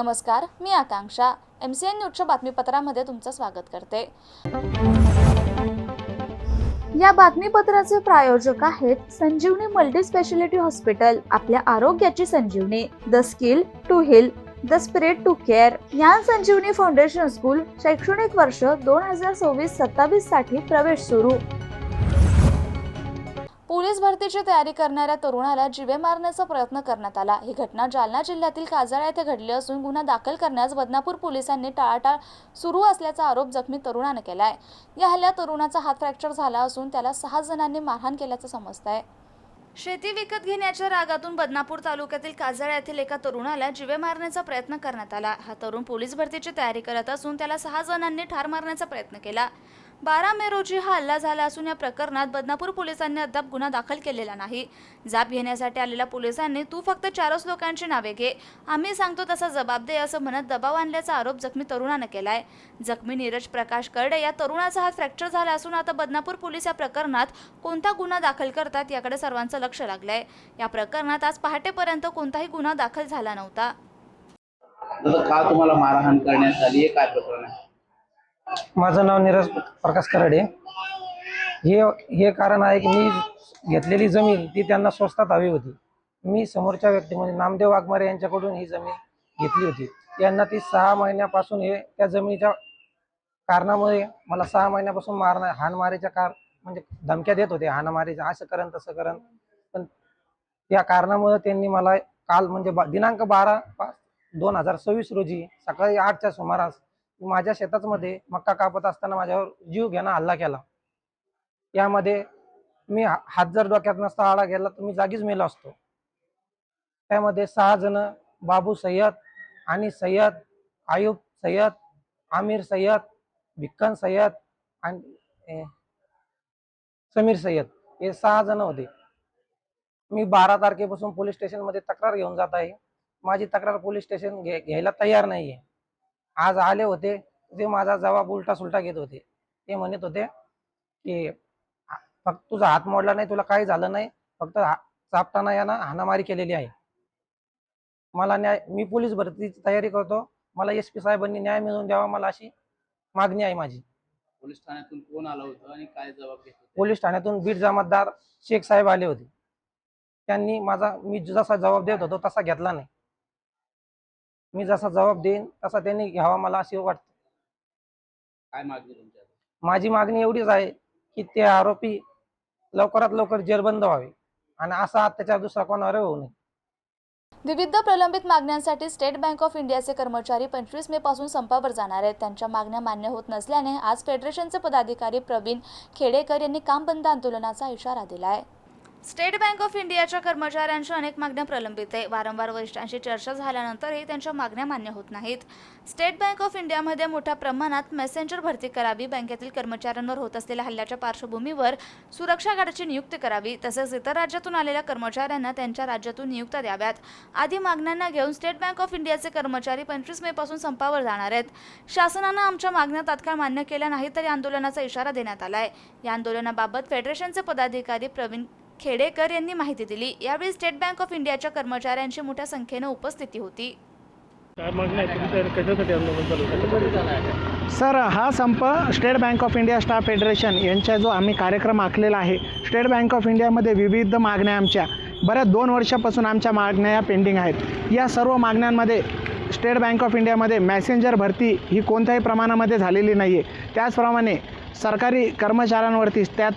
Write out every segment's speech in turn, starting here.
नमस्कार, मी आकांक्षा MCN न्यूजच्या बातमीपत्रामध्ये तुमचं स्वागत करते। या बातमीपत्राचे प्रायोजक आहेत संजीवनी मल्टी स्पेशालिटी हॉस्पिटल। आपल्या आरोग्याची संजीवनी, the skill to heal, the spirit to care. Dnyan Sanjivani foundation school शैक्षणिक वर्ष 2026-27 साठी प्रवेश सुरू। पोलीस भरतीची तयारी करणाऱ्या तरुणाला जीवे मारण्याचा प्रयत्न करण्यात आला। ही घटना जालना जिल्ह्यातील काजळा येथे घडली असून गुन्हा दाखल करण्यास बदनापूर पोलिसांनी टाळाटाळ सुरू असल्याचा आरोप जखमी तरुणाने केलाय। या हल्ल्यात तरुणाचा हात फ्रॅक्चर झाला असून त्याला 6 जणांनी मारहाण केल्याचं समजतंय। शेती विकत घेण्याच्या रागातून बदनापूर तालुक्यातील काजळा येथील एका तरुणाला जीवे मारण्याचा प्रयत्न करण्यात आला। हा तरुण पोलीस भरतीची तयारी करत असून त्याला 6 जणांनी ठार मारण्याचा प्रयत्न केला। 12 मे रोजी हा हल्ला झाला असून या प्रकरणात बदनापूर पोलिसांनी अद्याप गुन्हा दाखल केलेला नाही। जाब घेण्यासाठी आलेल्या पोलिसांनी तू फक्त 4 लोकांची नावे घे, आम्ही सांगतो तसा जबाब दे असं म्हणत दबाव आणल्याचा आरोप जखमी तरुणाने केलाय। जखमी नीरज प्रकाश करडे या तरुणाचा हात फ्रॅक्चर झाला असून आता बदनापूर पोलीस या प्रकरणात कोणता गुन्हा दाखल करतात याकडे सर्वांचं लक्ष लागलंय। या प्रकरणात आज पहाटेपर्यंत कोणताही गुन्हा दाखल झाला नव्हता। का तुम्हाला मारहाण करण्यात आली, काय प्रकरण आहे? माझं नाव नीरज प्रकाश करडे। हे कारण आहे की मी घेतलेली जमीन ती त्यांना स्वस्तात हवी होती। मी समोरच्या व्यक्ती म्हणजे नामदेव वाघमारे यांच्याकडून ही जमीन घेतली होती। यांना ती 6 महिन्यापासून त्या जमिनीच्या कारणामुळे मला 6 महिन्यापासून हाणमारीच्या म्हणजे धमक्या देत होते, हाणामारीच्या, असं करण तसं करण। पण या कारणामुळे त्यांनी मला काल म्हणजे दिनांक 12/5/2026 रोजी सकाळी 8च्या सुमारास माझ्या शेतामध्ये मक्का कापत असताना माझ्यावर जीव घेणा हल्ला केला। यामध्ये मी हात जर डोक्यात नसता आळा गेला तर मी जागीच मेलो असतो। त्यामध्ये 6 जण, बाबू सय्यद, आणि सय्यद, आयुब सय्यद, आमिर सय्यद, भिक्कन सय्यद आणि समीर सय्यद, हे 6 जण होते। मी 12 तारखेपासून पोलीस स्टेशनमध्ये तक्रार घेऊन जात आहे। माझी तक्रार पोलीस स्टेशन घ्यायला तयार नाहीये। आज आले होते, ते माझा जबाब उलटा सुलटा घेत होते। ते म्हणत होते की फक्त तुझा हात मोडला नाही, तुला काही झालं नाही, फक्त चापटाना यानं हाणामारी केलेली आहे। मला न्याय, मी पोलीस भरतीची तयारी करतो, मला SP साहेबांनी न्याय मिळवून द्यावा, मला अशी मागणी आहे माझी। पोलीस ठाण्यातून कोण आलं होतं आणि काय जबाब घेत होते? पोलीस ठाण्यातून बीड जमातदार शेख साहेब आले होते। त्यांनी मी जसा जबाब देत होतो तसा घेतला नाही। मी जसा जबाब देईन तसा त्यांनी घ्यावा, मला असे वाटते। काय मागणी तुमच्या? माझी मागणी एवढीच आहे की ते आरोपी लवकरात लवकर जेरबंद व्हावे आणि असा अत्याचार दुसरा कोणावर होऊ नये। विविध प्रलंबित मागण्यांसाठी स्टेट बँक ऑफ इंडियाचे कर्मचारी 25 मे पासून संपावर जाणार आहेत। त्यांच्या मागण्या मान्य होत नसल्याने आज फेडरेशनचे पदाधिकारी प्रवीण खेडेकर यांनी काम बंद आंदोलनाचा इशारा दिला आहे। स्टेट बँक ऑफ इंडियाच्या कर्मचाऱ्यांच्या अनेक मागण्या प्रलंबित आहे। वारंवार वरिष्ठांशी चर्चा झाल्यानंतरही त्यांच्या मागण्या मान्य होत नाहीत। स्टेट बँक ऑफ इंडियामध्ये मोठ्या प्रमाणात मेसेंजर भरती करावी, बँकेतील कर्मचाऱ्यांवर होत असलेल्या हल्ल्याच्या पार्श्वभूमीवर सुरक्षा गार्डची नियुक्ती करावी, तसेच इतर राज्यातून आलेल्या कर्मचाऱ्यांना त्यांच्या राज्यातून नियुक्त्या द्याव्यात आदी मागण्यांना घेऊन स्टेट बँक ऑफ इंडियाचे कर्मचारी 25 मे पासून संपावर जाणार आहेत। शासनानं आमच्या मागण्या तात्काळ मान्य केल्या नाही तरी आंदोलनाचा इशारा देण्यात आलाय। या आंदोलनाबाबत फेडरेशनचे पदाधिकारी प्रवीण खेडेकर यांनी माहिती दिली। यावेळी स्टेट बँक ऑफ इंडियाच्या कर्मचाऱ्यांची मोठ्या संख्येने उपस्थिती होती। सर, हा संप state bank of India staff federation यांचा जो आम्ही कार्यक्रम आखलेला आहे, स्टेट बँक ऑफ इंडियामध्ये विविध मागण्या आमच्या बऱ्याच 2 वर्षापासून आमच्या मागण्या या पेंडिंग आहेत। या सर्व मागण्यांमध्ये स्टेट बँक ऑफ इंडियामध्ये मॅसेंजर भरती ही कोणत्याही प्रमाणामध्ये झालेली नाही आहे। त्याचप्रमाणे सरकारी कर्मचाऱ्यांवरती, त्यात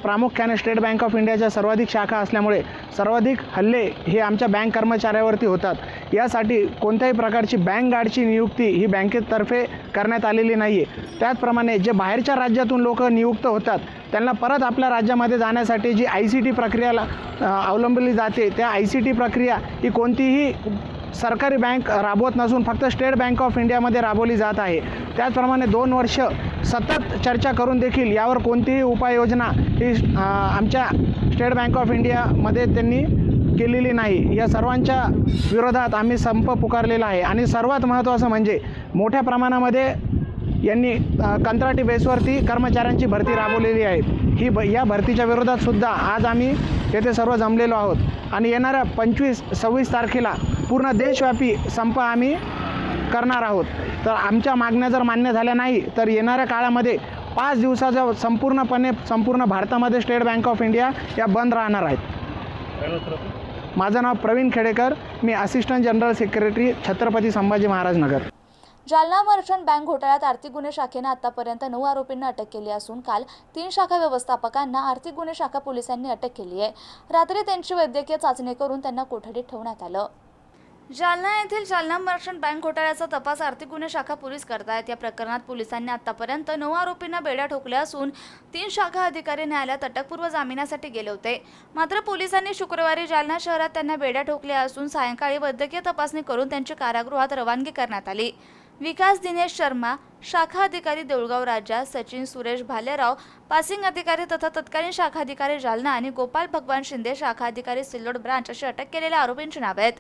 प्रामुख्याने स्टेट बँक ऑफ इंडियाच्या सर्वाधिक शाखा असल्यामुळे सर्वाधिक हल्ले हे आमच्या बँक कर्मचाऱ्यावरती होतात। यासाठी कोणत्याही प्रकारची बँक गार्डची नियुक्ती ही बँकेतर्फे करण्यात आलेली नाही आहे। त्याचप्रमाणे जे बाहेरच्या राज्यातून लोक नियुक्त होतात त्यांना परत आपल्या राज्यामध्ये जाण्यासाठी जी ICT प्रक्रियाला अवलंबली जाते, त्या ICT प्रक्रिया ही कोणतीही सरकारी बँक राबवत नसून फक्त स्टेट बँक ऑफ इंडियामध्ये राबवली जात आहे। त्याचप्रमाणे 2 वर्ष सतत चर्चा करून देखील यावर कोणतीही उपाययोजना ही आमच्या स्टेट बँक ऑफ इंडियामध्ये त्यांनी केलेली नाही। या सर्वांच्या विरोधात आम्ही संप पुकारलेला आहे। आणि सर्वात महत्त्वाचं म्हणजे मोठ्या प्रमाणामध्ये यांनी कंत्राटी बेसवरती कर्मचाऱ्यांची भरती राबवलेली आहे। या भरतीच्या विरोधात सुद्धा आज आम्ही येथे सर्व जमलेलो आहोत आणि येणाऱ्या 25-26 तारखेला पूर्ण देशव्यापी संप आम्ही करणार आहोत. तर आमच्या मागण्या जर मान्य झाल्या नाही तर येणाऱ्या काळामध्ये 5 दिवसाचा संपूर्ण भारतामध्ये स्टेट बँक ऑफ इंडिया या बंद राहणार आहेत. माझं नाव प्रवीण खेडेकर, मी assistant general secretary, Chhatrapati Sambhaji Maharaj Nagar. Jalna merchant bank घोटाळ्यात आर्थिक गुन्हे शाखेने आतापर्यंत 9 आरोपींना अटक केली असून काल 3 शाखा व्यवस्थापकांना आर्थिक गुन्हे शाखा पोलिसांनी अटक केली आहे. रात्री त्यांची वैद्यकीय चाचणी करून त्यांना कोठडीत ठेवण्यात आलं. जालना येथील जालना मर्चंट बँक घोटाळ्याचा तपास आर्थिक गुन्हे शाखा पोलीस करतायत. या प्रकरणात पोलिसांनी आतापर्यंत 9 आरोपींना बेड्या ठोकल्या असून 3 शाखा अधिकारी न्यायालयात अटकपूर्व जामिनासाठी गेले होते. मात्र पोलिसांनी शुक्रवारी जालना शहरात त्यांना बेड्या ठोकल्या असून सायंकाळी वैद्यकीय तपासणी करून त्यांची कारागृहात रवानगी करण्यात आली. विकास दिनेश शर्मा, शाखा अधिकारी देऊळगाव राजा, सचिन सुरेश भालेराव, पासिंग अधिकारी तथा तत्कालीन शाखा अधिकारी जालना आणि गोपाल भगवान शिंदे, शाखा अधिकारी सिल्लोड ब्रांच अशी अटक केलेल्या आरोपींची नावे आहेत.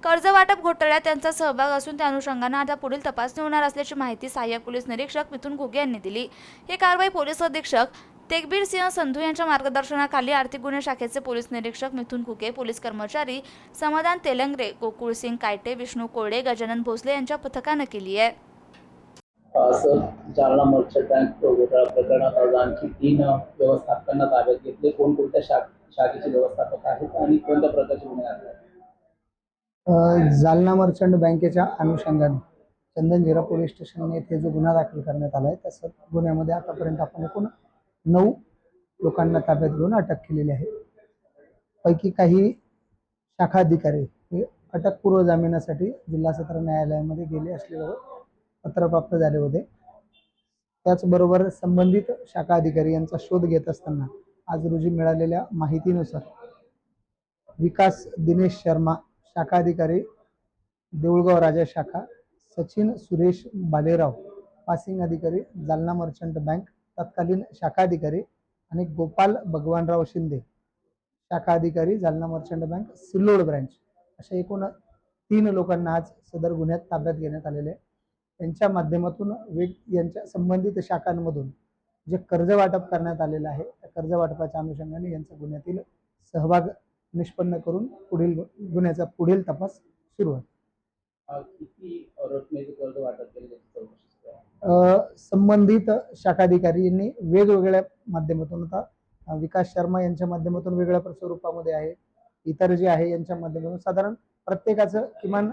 कर्ज वाटप घोटाळ्यात त्यांचा सहभाग असून त्या अनुषंगाने आता पुढील तपासणी होणार असल्याची माहिती सहाय्यक पोलीस निरीक्षक मिथुन घुगे यांनी दिली. ही कारवाई पोलीस अधीक्षक तेगबीर सिंह संधू यांच्या मार्गदर्शनाखाली आर्थिक गुन्हे शाखेचे पोलीस निरीक्षक मिथुन घुगे, पोलीस कर्मचारी समाधान तेलंगरे, गोकुळ सिंग कायटे, विष्णू कोरडे, गजानन भोसले यांच्या पथकानं केली आहे. असं जालना मर्चंट बँक घोटाळा प्रकरणात आज आणखी 3 व्यवस्थापकांना ताब्यात घेतले. कोणकोणत्या शाखेचे व्यवस्थापक आहेत आणि कोणत्या प्रकारचे गुन्हे आहेत? जालना मर्चंट बँकेच्या अनुषंगाने चंदनझिरा पोलीस स्टेशन येथे जो गुन्हा दाखल करण्यात आला आहे त्या गुन्ह्यामध्ये आतापर्यंत आपण एकूण 9 लोकांना ताब्यात घेऊन अटक केलेली आहे. पैकी काही शाखा अधिकारी हे अटकपूर्व जामिनासाठी जिल्हा सत्र न्यायालयामध्ये गेले असलेले पत्र प्राप्त झाले होते. त्याचबरोबर संबंधित शाखा अधिकारी यांचा शोध घेत असताना आज रोजी मिळालेल्या माहितीनुसार विकास दिनेश शर्मा, शाखा अधिकारी देऊळगाव राजा शाखा, सचिन सुरेश भालेराव, पासिंग अधिकारी जालना मर्चंट बँक तत्कालीन शाखा अधिकारी आणि गोपाल भगवानराव शिंदे, शाखा अधिकारी Jalna merchant bank Sillod branch अशा एकूण 3 लोकांना आज सदर गुन्ह्यात ताब्यात घेण्यात आलेले आहे. त्यांच्या माध्यमातून यांच्या संबंधित शाखांमधून जे कर्ज वाटप करण्यात आलेलं आहे त्या कर्ज वाटपाच्या अनुषंगाने यांचा गुन्ह्यातील सहभाग निष्पन्न करून गुन्ह्याचा पुढील तपास सुरू आहे. किती रकमेचे कर्ज वाटप केले संबंधित शाखाधिकारी यांनी वेगवेगळ्या माध्यमातून, आता विकास शर्मा यांच्या माध्यमातून वेगळ्या स्वरूपामध्ये आहे, इतर जे आहे यांच्या माध्यमातून साधारण प्रत्येकाचं किमान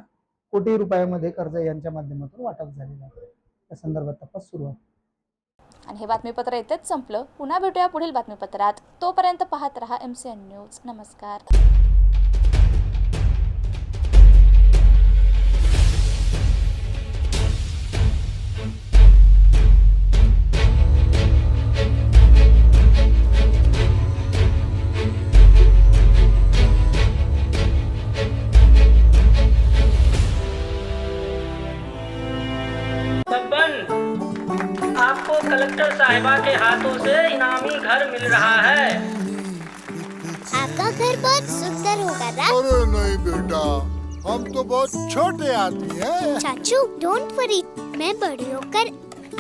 कोटी रुपयामध्ये कर्ज यांच्या माध्यमातून वाटप झालेलं आहे. त्या संदर्भात तपास सुरू आहे. आणि हे बातमीपत्र इथेच संपलं. पुन्हा भेटूया पुढील बातमीपत्रात. तोपर्यंत पाहत रहा MCN न्यूज. नमस्कार. आपको कलेक्टर साहिबा के हाथों से इनामी घर मिल रहा है। आपका घर बहुत सुंदर होगा ना? अरे नहीं बेटा, हम तो बहुत छोटे आदमी हैं। चाचू डोंट वरी, मैं बड़ी होकर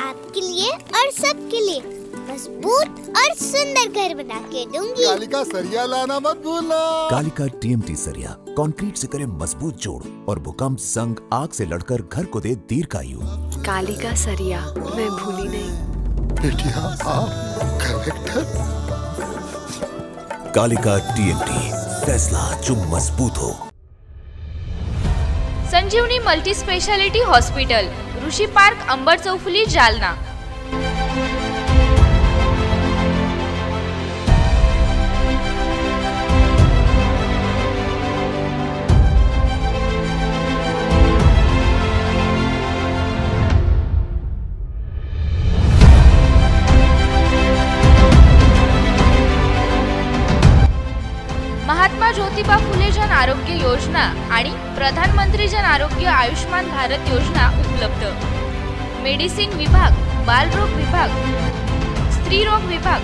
आपके लिए और सबके लिए मजबूत और सुंदर घर बना के दूंगी। कालिका सरिया लाना मत भूलना। कालिका TMT सरिया कंक्रीट से करे मजबूत जोड़ और भूकंप संग आग से लड़कर घर को दे दीर्घायु। कालिका सरिया मैं भूली नहीं। बेटिया आप कलेक्टर। कालिका TMT, फैसला जो मजबूत हो। संजीवनी मल्टी स्पेशालिटी हॉस्पिटल, ऋषी पार्क, अंबर चौफुली, जालना. महात्मा ज्योतिबा फुले जन आरोग्य योजना आणि प्रधानमंत्री जन आरोग्य आयुष्मान भारत योजना उपलब्ध. मेडिसिन विभाग, बालरोग विभाग, स्त्रीरोग विभाग,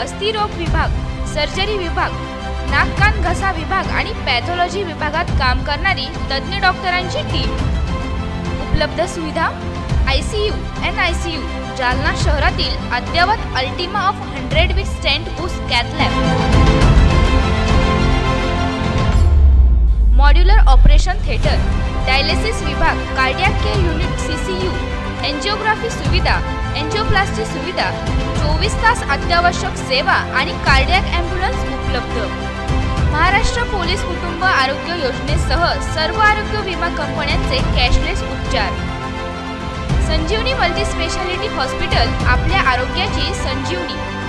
अस्थिरोग विभाग, सर्जरी विभाग, नाक कान घसा विभाग आणि पॅथॉलॉजी विभागात काम करणारी तज्ञ डॉक्टरांची टीम. उपलब्ध सुविधा ICU, NICU, जालना शहरातील अद्ययावत ultima of 100 with stent boost cath lab. Modular operation theatre, dialysis विभाग, cardiac care unit CCU, angiography सुविधा, एन्जिओप्लास्टी सुविधा, 24 तास अत्यावश्यक सेवा आणि कार्डियाक ॲम्ब्युलन्स उपलब्ध. महाराष्ट्र पोलीस कुटुंब आरोग्य योजनेसह सर्व आरोग्य विमा कंपन्यांचे कॅशलेस उपचार. संजीवनी मल्टी स्पेशालिटी हॉस्पिटल, आपल्या आरोग्याची संजीवनी.